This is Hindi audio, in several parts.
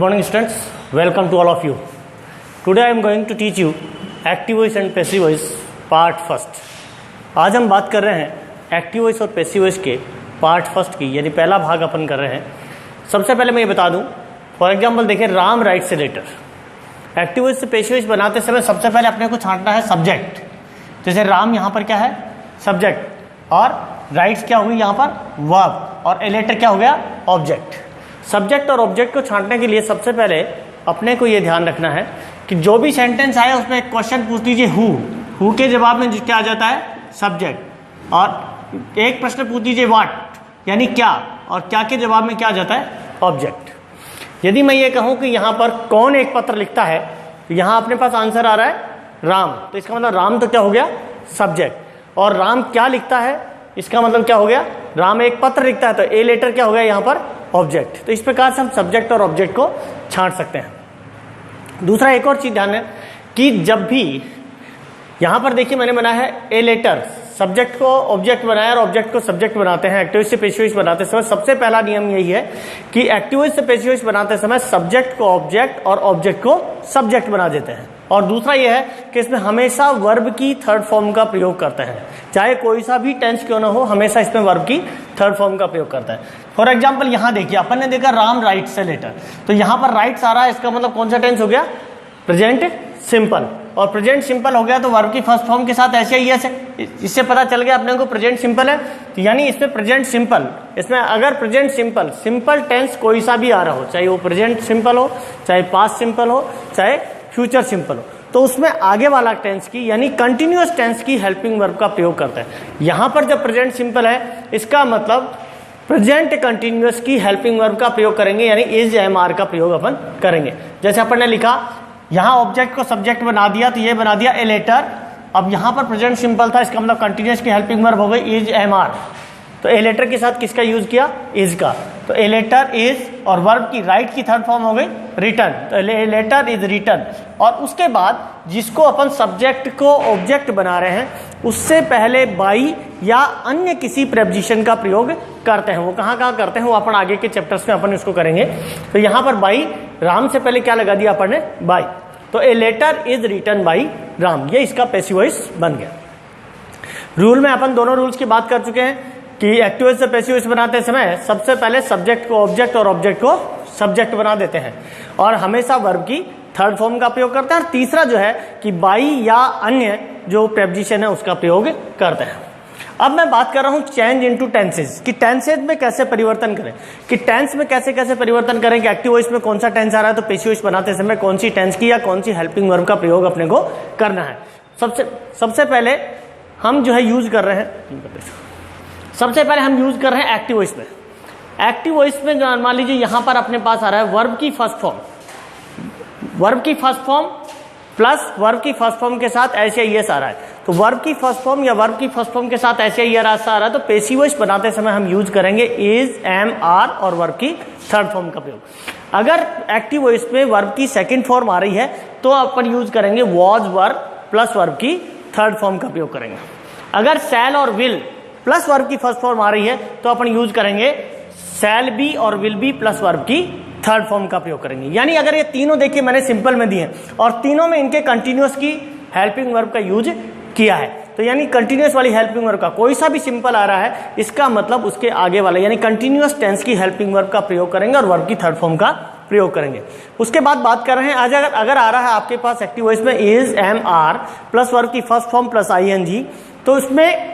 Good morning students, welcome to all of you. Today I am going to teach you active voice and passive voice part first. आज हम बात कर रहे हैं एक्टिव वॉइस और पैसिव वॉइस के पार्ट फर्स्ट की, यानी पहला भाग अपन कर रहे हैं. सबसे पहले मैं ये बता दूं, फॉर एग्जांपल देखिए Ram writes a letter. Active voice से पैसिव वॉइस बनाते समय सबसे पहले अपने को छांटना है सब्जेक्ट. जैसे राम यहाँ पर क्या है, सब्जेक्ट, और राइट्स क्या होगी यहाँ पर, वर्ब, और ए लेटर क्या हो गया, ऑब्जेक्ट. सब्जेक्ट और ऑब्जेक्ट को छांटने के लिए सबसे पहले अपने को यह ध्यान रखना है कि जो भी सेंटेंस आए उसमें एक क्वेश्चन पूछ लीजिए हु के जवाब में क्या आ जाता है, सब्जेक्ट. और एक प्रश्न पूछ लीजिए व्हाट, यानी क्या, और क्या के जवाब में क्या आ जाता है, ऑब्जेक्ट. यदि मैं ये कहूं कि यहाँ पर कौन एक पत्र लिखता है, तो यहाँ अपने पास आंसर आ रहा है राम, तो इसका मतलब राम तो क्या हो गया, सब्जेक्ट. और राम क्या लिखता है, इसका मतलब क्या हो गया, राम एक पत्र लिखता है, तो ए लेटर क्या हो गया यहाँ पर, ऑब्जेक्ट. तो इस प्रकार से हम सब्जेक्ट और ऑब्जेक्ट को छांट सकते हैं. दूसरा एक और चीज ध्यान है कि जब भी यहां पर देखिए मैंने बनाया है ए लेटर, सब्जेक्ट को ऑब्जेक्ट बनाया और ऑब्जेक्ट को सब्जेक्ट बनाते हैं एक्टिव वॉइस से पैसिव वॉइस बनाते समय. सबसे पहला नियम यही है कि एक्टिव वॉइस से पैसिव वॉइस बनाते समय सब्जेक्ट को ऑब्जेक्ट और ऑब्जेक्ट को सब्जेक्ट बना देते हैं. और दूसरा यह है कि इसमें हमेशा वर्ब की थर्ड फॉर्म का प्रयोग करते हैं, चाहे कोई सा भी टेंस क्यों ना हो, हमेशा इसमें वर्ब की थर्ड फॉर्म का प्रयोग करता है. फॉर एग्जाम्पल यहां देखिए अपन ने देखा राम राइट्स ए लेटर, तो यहां पर राइट्स आ रहा है, इसका मतलब कौन सा टेंस हो गया, प्रेजेंट सिंपल. और प्रेजेंट सिंपल हो गया तो वर्ब की फर्स्ट फॉर्म के साथ ऐसे ही है. इससे पता चल गया अपने को प्रेजेंट सिंपल है, तो यानी इसमें प्रेजेंट सिंपल, इसमें अगर प्रेजेंट सिंपल टेंस कोई सा भी आ रहा हो, चाहे वो प्रेजेंट सिंपल हो, चाहे पास्ट सिंपल हो, चाहे फ्यूचर सिंपल हो, तो उसमें आगे वाला टेंस की यानी कंटिन्यूअस टेंस की हेल्पिंग वर्ब का प्रयोग करता है. यहां पर जब प्रेजेंट सिंपल है, इसका मतलब प्रेजेंट कंटिन्यूअस की हेल्पिंग वर्ब का प्रयोग करेंगे, यानी इज एम आर का प्रयोग अपन करेंगे. जैसे अपन ने लिखा यहां ऑब्जेक्ट को सब्जेक्ट बना दिया, तो ये बना दिया ए लेटर. अब यहां पर प्रेजेंट सिंपल था, इसका मतलब कंटिन्यूअस की हेल्पिंग वर्ब हो गई इज एम आर. तो ए लेटर के साथ किसका यूज किया, इज का. तो ए लेटर इज, और वर्ब की राइट की थर्ड फॉर्म हो गई रिटर्न, तो ए लेटर इज रिटर्न. और उसके बाद जिसको अपन सब्जेक्ट को ऑब्जेक्ट बना रहे हैं, उससे पहले बाई या अन्य किसी प्रेपोजिशन का प्रयोग करते हैं. वो कहाँ करते हैं वो अपन आगे के चैप्टर्स में अपन इसको करेंगे. तो यहाँ पर बाई, राम से पहले क्या लगा दिया अपन ने, बाई. तो a letter is written by Ram, ये इसका पैसिव वॉइस बन गया. रूल में अपन दोनों रूल्स की बात कर चुके हैं कि एक्टिव वॉइस से पैसिव वॉइस बनाते समय सबसे पहले सब्जेक्ट को ऑब्जेक्ट और ऑब्जेक्ट को सब्जेक्ट बना देते हैं, और हमेशा वर्ब की थर्ड फॉर्म का प्रयोग करते हैं. और तीसरा जो है कि बाई या अन्य जो प्रेपोजिशन है उसका प्रयोग करते हैं. अब मैं बात कर रहा हूं चेंज इनटू टेंसेज, कि टेंसेज में कैसे परिवर्तन करें, कि टेंस में कैसे कैसे परिवर्तन करें, कि एक्टिव वॉइस में कौन सा टेंस आ रहा है, तो पैसिव वॉइस बनाते समय कौन सी टेंस की या कौन सी हेल्पिंग वर्ब का प्रयोग अपने को करना है. सबसे पहले हम जो है यूज कर रहे हैं, सबसे पहले हम यूज कर रहे हैं एक्टिव वॉइस में. एक्टिव वॉइस में मान लीजिए यहां पर अपने पास आ रहा है वर्ब की फर्स्ट फॉर्म, वर्ब की फर्स्ट फॉर्म प्लस वर्ब की फर्स्ट फॉर्म के साथ ऐसे ही आ रहा है. तो वर्ब की फर्स्ट फॉर्म या वर्ब की फर्स्ट फॉर्म के साथ ऐसे ही आ रहा है, तो पैसिव वॉइस बनाते समय हम यूज करेंगे इज, एम, आर और वर्ब की थर्ड फॉर्म का प्रयोग. अगर एक्टिव वॉइस में वर्ब की सेकंड फॉर्म आ रही है, तो अपन यूज करेंगे वॉज वर्ब प्लस वर्ब की थर्ड फॉर्म का प्रयोग करेंगे. अगर शैल और विल प्लस वर्ब की फर्स्ट फॉर्म आ रही है, तो अपन यूज करेंगे शैल बी और विल बी प्लस वर्ब की थर्ड फॉर्म का प्रयोग करेंगे. यानी अगर ये तीनों देखिए मैंने सिंपल में दिए हैं, और तीनों में इनके कंटिन्यूअस की हेल्पिंग वर्ब का यूज किया है, तो यानी कंटिन्यूअस वाली हेल्पिंग वर्ब का कोई सा भी सिंपल आ रहा है, इसका मतलब उसके आगे वाला यानी कंटिन्यूअस टेंस की हेल्पिंग वर्ब का प्रयोग करेंगे और वर्ब की थर्ड फॉर्म का प्रयोग करेंगे. उसके बाद बात कर रहे हैं आज अगर आ रहा है आपके पास एक्टिव वॉइस में is, am, are plus verb की फर्स्ट फॉर्म प्लस आईएनजी, तो उसमें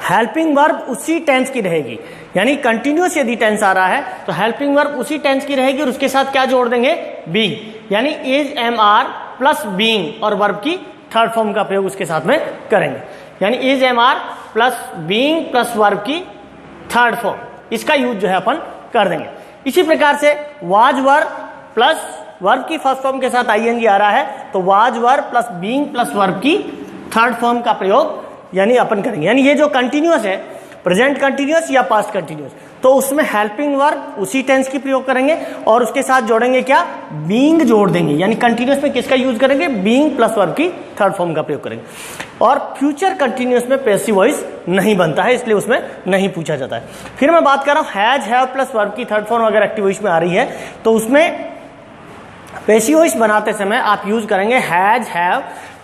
हेल्पिंग वर्ब उसी टेंस की रहेगी. यानी कंटिन्यूअस यदि टेंस आ रहा है तो हेल्पिंग वर्ब उसी टेंस की रहेगी, और उसके साथ क्या जोड़ देंगे, बीइंग, यानी is, am, are plus being और वर्ब की थर्ड फॉर्म का प्रयोग उसके साथ में करेंगे. यानी is, am, are plus being plus verb की थर्ड फॉर्म, इसका यूज जो है अपन कर देंगे. इसी प्रकार से वाज वर्ब प्लस वर्ब की फर्स्ट फॉर्म के साथ आईएनजी आ रहा है, तो was verb plus being plus verb की थर्ड फॉर्म का प्रयोग यानी अपन करेंगे. यानी ये जो कंटिन्यूअस है, प्रेजेंट कंटिन्यूअस या पास्ट कंटिन्यूअस, तो उसमें हेल्पिंग वर्ब उसी टेंस की प्रयोग करेंगे, और उसके साथ जोड़ेंगे क्या, बीइंग जोड़ देंगे. यानी कंटिन्यूअस में किसका यूज करेंगे, बीइंग प्लस वर्ब की थर्ड फॉर्म का प्रयोग करेंगे. और फ्यूचर कंटिन्यूअस में पैसिव वॉइस नहीं बनता है, इसलिए उसमें नहीं पूछा जाता है. फिर मैं बात कर रहा हूं हैज, हैव प्लस वर्ब की थर्ड फॉर्म अगर एक्टिव वॉइस में आ रही है, तो उसमें पैसिव वॉइस बनाते समय आप यूज करेंगे हैज, हैव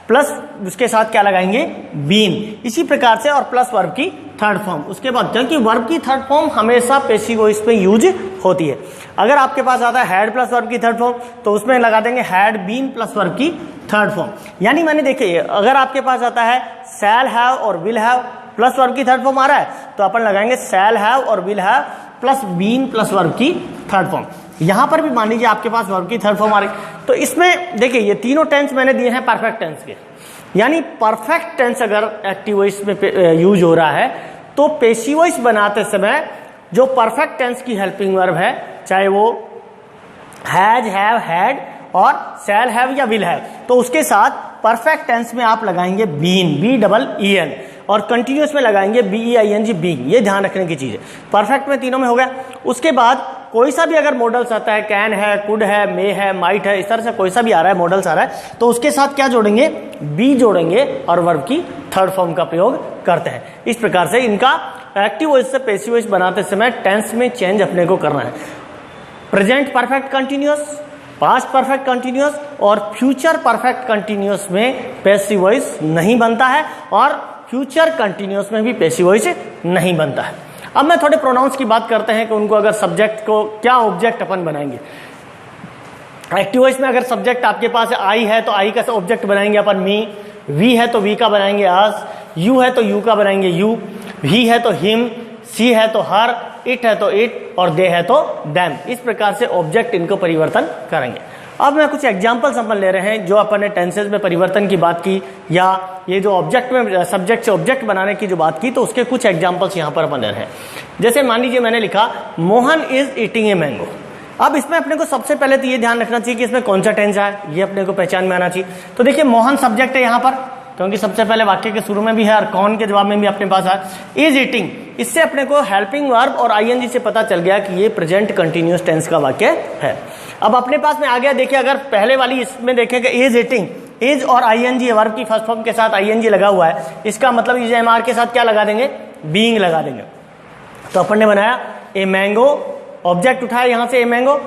प्लस उसके साथ क्या लगाएंगे, बीन। इसी प्रकार से और प्लस वर्ब की थर्ड फॉर्म उसके बाद, क्योंकि वर्ब की थर्ड फॉर्म हमेशा पैसिव वॉइस में यूज होती है। अगर आपके पास आता है हैड प्लस वर्ब की थर्ड फॉर्म तो उसमें लगा देंगे हैड बीन प्लस वर्ब की थर्ड फॉर्म। यानी मैंने देखिए, अगर आपके पास आता है शैल हैव और विल हैव प्लस वर्ब की थर्ड फॉर्म आ रहा है तो अपन लगाएंगे शैल हैव और will have plus been plus verb की थर्ड फॉर्म। यहां पर भी मान लीजिए आपके पास वर्ब की थर्ड फॉर्म आ रही, तो इसमें देखिए ये तीनों टेंस मैंने दिए हैं परफेक्ट टेंस के। यानी परफेक्ट टेंस अगर एक्टिव वॉइस में यूज हो रहा है तो पैसिव वॉइस बनाते समय जो परफेक्ट टेंस की हेल्पिंग वर्ब है, चाहे वो हैज, हैव, हैड और शैल हैव या विल हैव, तो उसके साथ परफेक्ट टेंस में आप लगाएंगे बीन, BEEN, और कंटिन्यूअस में लगाएंगे BEING, बीइंग। ये ध्यान रखने की चीज है। परफेक्ट में तीनों में हो गया। उसके बाद कोई सा भी अगर मॉडल्स आता है, कैन है, कुड है, मे है, माइट है, इस तरह से कोई सा भी आ रहा है, मॉडल्स आ रहा है, तो उसके साथ क्या जोड़ेंगे, बी जोड़ेंगे और वर्ब की थर्ड फॉर्म का प्रयोग करते हैं। इस प्रकार से इनका एक्टिव वॉइस से पैसिव वॉइस बनाते समय टेंस में चेंज अपने को करना है। Present perfect continuous, past perfect continuous और फ्यूचर परफेक्ट कंटिन्यूअस में पैसिव वॉइस नहीं बनता है और फ्यूचर कंटिन्यूअस में भी पैसिव वॉइस नहीं बनता है। अब मैं थोड़े प्रोनाउंस की बात करते हैं कि उनको अगर सब्जेक्ट को क्या ऑब्जेक्ट अपन बनाएंगे। एक्टिव वॉइस में अगर सब्जेक्ट आपके पास आई है तो आई का ऑब्जेक्ट बनाएंगे अपन मी, वी है तो वी का बनाएंगे अस, यू है तो यू का बनाएंगे यू, ही है तो हिम, सी है तो हर, इट है तो इट और दे है तो दैम। इस प्रकार से ऑब्जेक्ट इनको परिवर्तन करेंगे। अब मैं कुछ एग्जांपल्स अपन ले रहे हैं जो अपन ने टेंसेज में परिवर्तन की बात की या ये जो ऑब्जेक्ट में सब्जेक्ट से ऑब्जेक्ट बनाने की जो बात की, तो उसके कुछ एग्जांपल्स यहाँ पर अपन ले रहे हैं। जैसे मान लीजिए मैंने लिखा Mohan is eating a mango. अब इसमें अपने को सबसे पहले तो ये ध्यान रखना चाहिए कि इसमें कौन सा टेंस है, ये अपने को पहचान में आना चाहिए। तो देखिए मोहन सब्जेक्ट है यहाँ पर, क्योंकि सबसे पहले वाक्य के शुरू में भी है और कौन के जवाब में भी अपने पास है इज ईटिंग। इससे अपने को हेल्पिंग वर्ब और आईएनजी से पता चल गया कि ये प्रेजेंट कंटिन्यूअस टेंस का वाक्य है। अब अपने पास में आ गया, देखिए अगर पहले वाली इसमें देखेगा इज ईटिंग, इज और आईएनजी वर्ब की फर्स्ट फॉर्म के साथ आईएनजी लगा हुआ है, इसका मतलब इज एमआर के साथ क्या लगा देंगे, बीइंग लगा देंगे। तो अपन ने बनाया ए मैंगो, ऑब्जेक्ट उठाया यहां से ए मैंगो।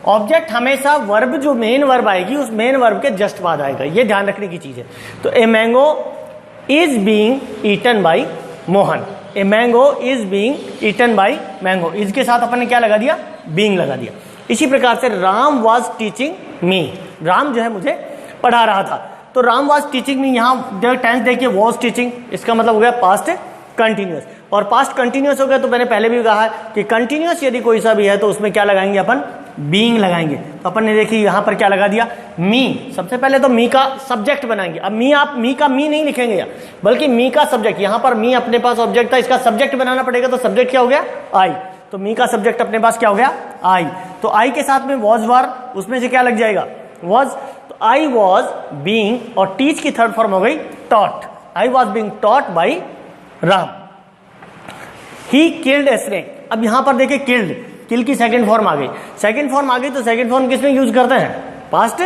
ऑब्जेक्ट हमेशा वर्ब जो मेन वर्ब आएगी उस मेन वर्ब के जस्ट बाद आएगा, ये ध्यान रखने की चीज है। तो a mango is being eaten by Mohan, a mango is being eaten by mango, इसके साथ अपन ने क्या लगा दिया, बीइंग लगा दिया। इसी प्रकार से Ram was teaching me, Ram जो है मुझे पढ़ा रहा था, तो राम वॉज टीचिंग मी, यहाँ टेंस देखिए वॉज टीचिंग, इसका मतलब हो गया पास्ट कंटिन्यूअस। और पास्ट कंटिन्यूअस हो गया तो मैंने पहले भी कहा है कि कंटिन्यूअस यदि कोई सा भी है तो उसमें क्या लगाएंगे अपन, बीइंग लगाएंगे। तो अपन ने देखिए यहां पर क्या लगा दिया, मी। सबसे पहले तो मी का सब्जेक्ट बनाएंगे। अब मी, आप मी का मी नहीं लिखेंगे यहाँ, बल्कि मी का सब्जेक्ट। यहां पर मी अपने पास ऑब्जेक्ट था, इसका सब्जेक्ट बनाना पड़ेगा, तो सब्जेक्ट क्या हो गया, आई। तो मी का सब्जेक्ट अपने पास क्या हो गया, आई। तो आई के साथ में वॉज वर्ब, उसमें से क्या लग जाएगा, वॉज। तो आई वॉज बीइंग, और टीच की थर्ड फॉर्म हो गई taught, I was being taught by Ram. He killed a snake. अब यहां पर देखिए किल्ड, किल की सेकंड फॉर्म आ गई। सेकंड फॉर्म आ गई तो सेकंड फॉर्म किसमें यूज करते हैं, पास्ट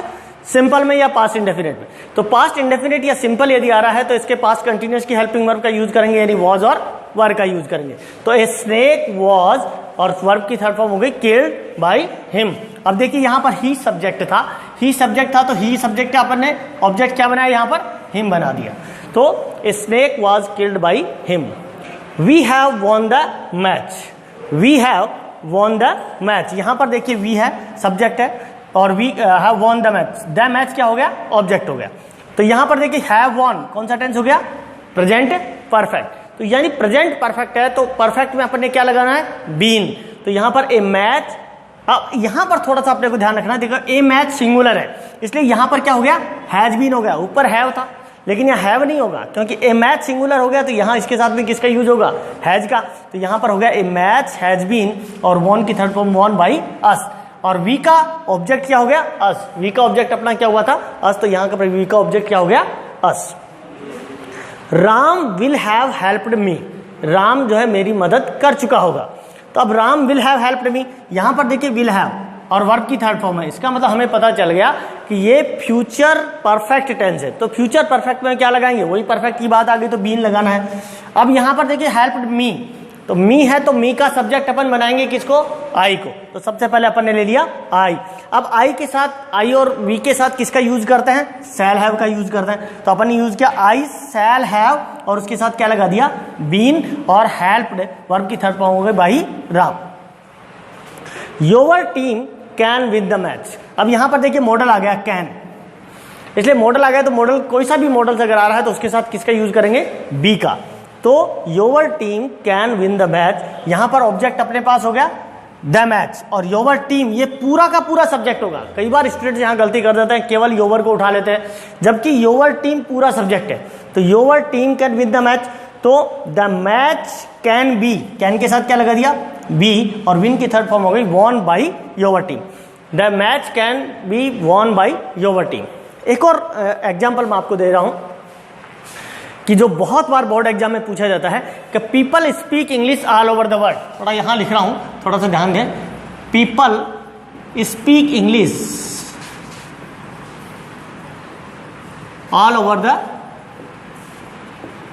सिंपल में या पास्ट इंडेफिनिट में। तो पास्ट इंडेफिनिट या सिंपल यदि आ रहा है तो इसके पास्ट कंटिन्यूअस की हेल्पिंग वर्ब का यूज करेंगे, यानी वॉज और वर का यूज करेंगे। तो ए स्नेक वॉज और वर्ब की थर्ड फॉर्म हो गई किल्ड बाई हिम। अब देखिए यहां पर ही सब्जेक्ट था, ही सब्जेक्ट था तो ही सब्जेक्ट अपन ने ऑब्जेक्ट क्या बनाया, यहां पर हिम बना दिया। तो a snake was killed by him. We have won the match, we have won the match. यहां पर देखिए वी है, सब्जेक्ट है, और we have won the match, the match क्या हो गया, ऑब्जेक्ट हो गया। तो यहां पर देखिए हैव वॉन कौन सा टेंस हो गया, प्रेजेंट परफेक्ट। तो यानी प्रेजेंट परफेक्ट है तो परफेक्ट में अपन ने क्या लगाना है, बीन। तो यहां पर ए मैच। अब यहां पर थोड़ा सा अपने को ध्यान रखना, देखो ए मैच सिंगुलर है, इसलिए यहां पर क्या हो गया, हैज बीन हो गया। ऊपर हैव था लेकिन यहाँ हैव नहीं होगा, क्योंकि ए मैच सिंगुलर हो गया तो यहाँ इसके साथ में किसका यूज होगा, हैज का। तो यहाँ पर हो गया ए मैच हैज बीन, और वॉन की third form won by us, और वी का ऑब्जेक्ट क्या हो गया, अस। वी का ऑब्जेक्ट अपना क्या हुआ था, अस, तो यहाँ का वी का ऑब्जेक्ट क्या हो गया, us. Ram will have helped me, Ram जो है मेरी मदद कर चुका होगा। तो अब Ram will have helped me, यहाँ पर देखिए विल हैव और वर्ब की थर्ड फॉर्म है, इसका मतलब हमें पता चल गया कि ये फ्यूचर परफेक्ट टेंस है। तो फ्यूचर परफेक्ट में क्या लगाएंगे, वही परफेक्ट की बात आ गई तो बीन लगाना है। अब यहां पर देखिए हेल्प्ड मी, तो मी है तो मी का सब्जेक्ट अपन बनाएंगे किसको, आई को। तो सबसे पहले अपन ने ले लिया आई। अब आई के साथ, आई और वी के साथ किसका यूज करते हैं, शैल हैव का यूज करते हैं। तो अपन ने यूज किया आई शैल हैव और उसके साथ क्या लगा दिया, बीन, और हेल्प्ड वर्ब की थर्ड फॉर्म हो गई by Ram. Your team can win the match. अब यहां पर देखिए मॉडल आ गया कैन, इसलिए मॉडल आ गया तो मॉडल कोई सा भी मॉडल अगर आ रहा है तो उसके साथ किसका यूज करेंगे, बी का। तो your team can win the match, यहां पर ऑब्जेक्ट अपने पास हो गया द मैच, और योर टीम ये पूरा का पूरा सब्जेक्ट होगा। कई बार स्टूडेंट यहां गलती कर देते हैं, केवल योर को उठा लेते हैं, जबकि योर टीम पूरा सब्जेक्ट है। तो your team can win the match, तो the match can be, can के साथ क्या लगा दिया, बी, और विन की थर्ड फॉर्म हो गई won by your team. The match can be won by your team. एक और एग्जाम्पल मैं आपको दे रहा हूं कि जो बहुत बार बोर्ड एग्जाम में पूछा जाता है कि people speak English all over the world. थोड़ा यहां लिख रहा हूं, थोड़ा सा ध्यान दें। People speak English all over the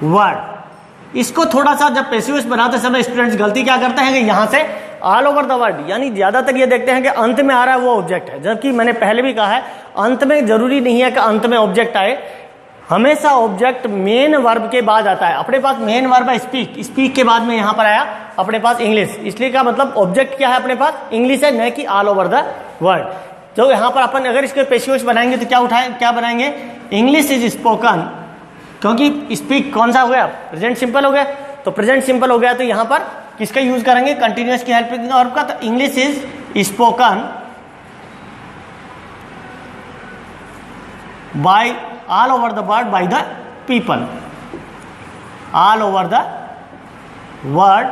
world. इसको थोड़ा सा जब पैसिव वॉइस बनाते समय स्टूडेंट्स गलती क्या करते हैं कि यहां से ऑल ओवर द वर्ल्ड, यानी ज्यादातर ये देखते हैं कि अंत में आ रहा है वो ऑब्जेक्ट है, जबकि मैंने पहले भी कहा है अंत में जरूरी नहीं है कि अंत में ऑब्जेक्ट आए, हमेशा ऑब्जेक्ट मेन वर्ब के बाद आता है। अपने पास मेन वर्ब है स्पीक, स्पीक के बाद में यहां पर आया अपने पास इंग्लिश, इसलिए का मतलब ऑब्जेक्ट क्या है अपने पास, इंग्लिश है, न कि ऑल ओवर द वर्ल्ड। तो यहां पर अपन अगर इसके पैसिव वॉइस बनाएंगे तो क्या बनाएंगे, इंग्लिश इज स्पोकन, क्योंकि स्पीक कौन सा हो गया, प्रेजेंट सिंपल हो गया। तो प्रेजेंट सिंपल हो गया तो यहां पर किसका यूज करेंगे, कंटिन्यूअस की हेल्पिंग वर्ब का। तो English is spoken by all over the world by the people, all over the world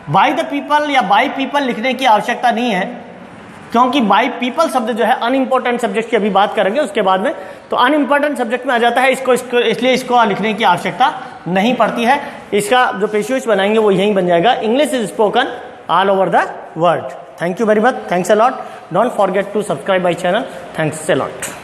by the people, या बाय पीपल लिखने की आवश्यकता नहीं है, क्योंकि बाय पीपल शब्द जो है अनइम्पोर्टेंट सब्जेक्ट की अभी बात करेंगे उसके बाद में, तो अनइम्पोर्टेंट सब्जेक्ट में आ जाता है, इसको इसलिए इसको लिखने की आवश्यकता नहीं पड़ती है। इसका जो पैसिव वॉइस बनाएंगे वो यही बन जाएगा, English is spoken all over the world. Thank you very much, thanks a lot, don't forget to subscribe my channel, thanks a lot.